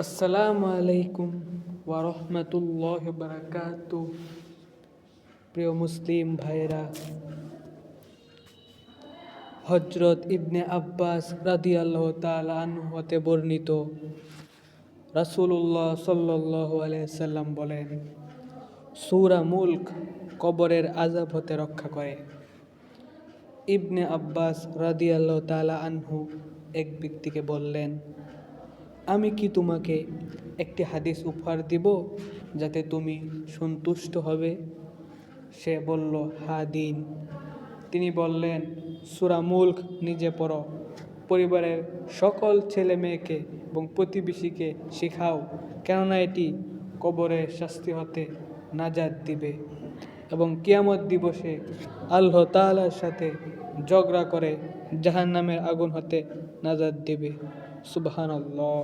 আসসালামু আলাইকুম ওয়া রাহমাতুল্লাহি ওয়া বারাকাতুহু। প্রিয় মুসলিম ভাইরা, হযরত ইবনে আব্বাস রাদিয়াল্লাহু তাআলা আনহু হতে বর্ণিত, রাসূলুল্লাহ সাল্লাল্লাহু আলাইহি সাল্লাম বলেন, সূরা মুলক কবরের আযাব হতে রক্ষা করে। ইবনে আব্বাস রাদিয়াল্লাহু তাআলা আনহু এক ব্যক্তিকে বললেন, আমি কি তোমাকে একটি হাদিস উপহার দিব যাতে তুমি সন্তুষ্ট হবে? সে বলল, হ্যাঁ দিন। তিনি বললেন, সূরা মুলক নিজে পড়ো, পরিবারের সকল ছেলে মেয়েকে এবং প্রতিবেশীকে শেখাও, কেননা এটি কবরের শাস্তি হতে নাজাত দিবে এবং কিয়ামত দিবসে আল্লাহ তাআলার সাথে ঝগড়া করে জাহান্নামের আগুন হতে নাজাত দিবে। সুবহানাল্লাহ।